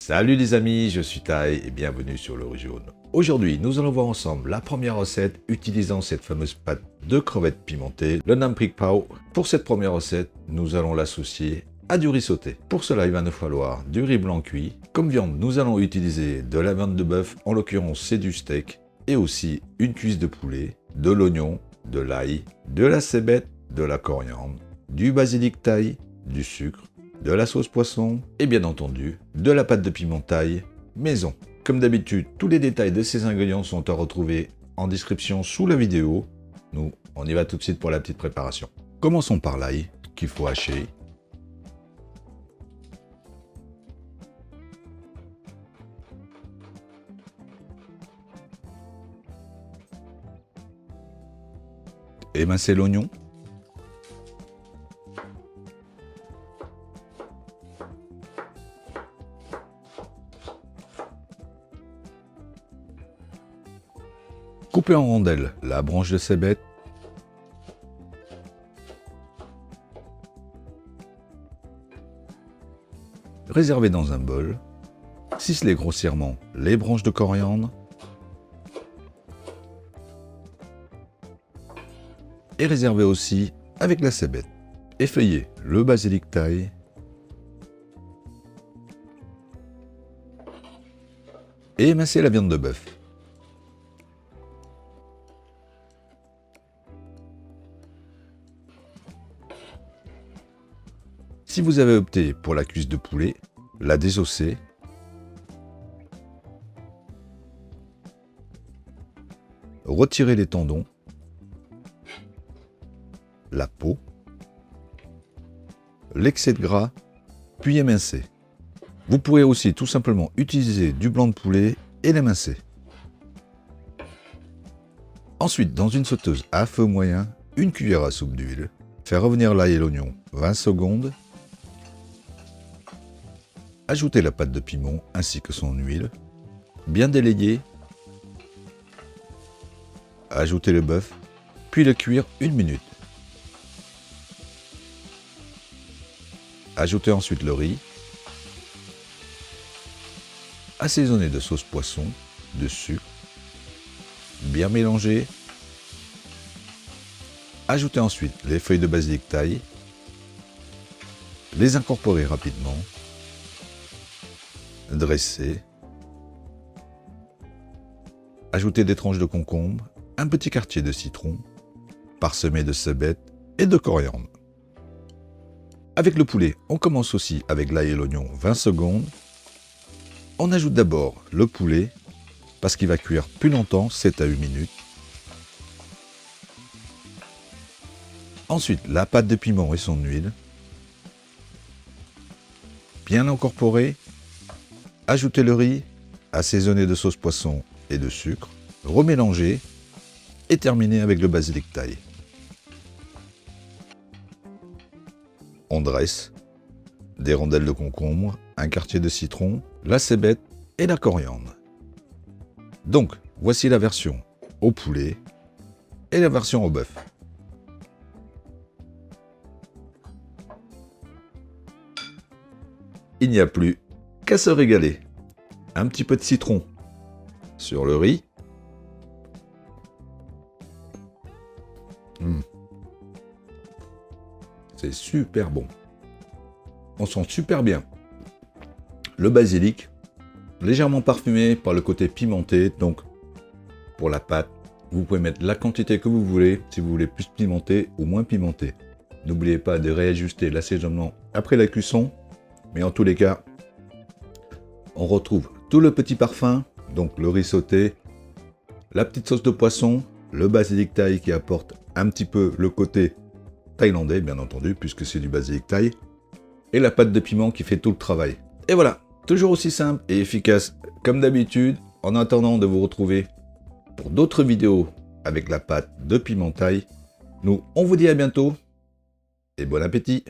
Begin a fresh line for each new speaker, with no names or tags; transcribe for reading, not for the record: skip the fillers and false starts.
Salut les amis, je suis Tai et bienvenue sur le riz jaune. Aujourd'hui, nous allons voir ensemble la première recette utilisant cette fameuse pâte de crevettes pimentées, le Nam Prik Pao. Pour cette première recette, nous allons l'associer à du riz sauté. Pour cela, il va nous falloir du riz blanc cuit. Comme viande, nous allons utiliser de la viande de bœuf, en l'occurrence c'est du steak, et aussi une cuisse de poulet, de l'oignon, de l'ail, de la cébette, de la coriandre, du basilic thaï, du sucre, de la sauce poisson et bien entendu de la pâte de piment thaï maison. Comme d'habitude, tous les détails de ces ingrédients sont à retrouver en description sous la vidéo. Nous, on y va tout de suite pour la petite préparation. Commençons par l'ail qu'il faut hacher. Émincer l'oignon. Couper en rondelles la branche de cébette. Réserver dans un bol. Ciseler grossièrement les branches de coriandre. Et réserver aussi avec la cébette. Effeuiller le basilic thaï. Et émincer la viande de bœuf. Si vous avez opté pour la cuisse de poulet, la désosser. Retirer les tendons. La peau. L'excès de gras, puis émincer. Vous pourrez aussi tout simplement utiliser du blanc de poulet et l'émincer. Ensuite, dans une sauteuse à feu moyen, une cuillère à soupe d'huile. Faire revenir l'ail et l'oignon 20 secondes. Ajouter la pâte de piment ainsi que son huile. Bien délayer. Ajouter le bœuf, puis le cuire 1 minute. Ajouter ensuite le riz. Assaisonner de sauce poisson, de sucre. Bien mélanger. Ajouter ensuite les feuilles de basilic thaï. Les incorporer rapidement. Dresser. Ajouter des tranches de concombre, un petit quartier de citron, parsemé de cébette et de coriandre. Avec le poulet, on commence aussi avec l'ail et l'oignon 20 secondes. On ajoute d'abord le poulet, parce qu'il va cuire plus longtemps, 7 à 8 minutes. Ensuite, la pâte de piment et son huile. Bien incorporer. Ajouter le riz, assaisonner de sauce poisson et de sucre, remélanger et terminer avec le basilic thaï. On dresse des rondelles de concombre, un quartier de citron, la cébette et la coriandre. Donc, voici la version au poulet et la version au bœuf. Il n'y a plus qu'à se régaler. Un petit peu de citron sur le riz. C'est super bon. On sent super bien le basilic, légèrement parfumé par le côté pimenté. Donc, pour la pâte, vous pouvez mettre la quantité que vous voulez, si vous voulez plus pimenté ou moins pimenté. N'oubliez pas de réajuster l'assaisonnement après la cuisson. Mais en tous les cas, on retrouve tout le petit parfum, donc le riz sauté, la petite sauce de poisson, le basilic thaï qui apporte un petit peu le côté thaïlandais, bien entendu, puisque c'est du basilic thaï, et la pâte de piment qui fait tout le travail. Et voilà, toujours aussi simple et efficace comme d'habitude. En attendant de vous retrouver pour d'autres vidéos avec la pâte de piment thaï, nous, on vous dit à bientôt et bon appétit!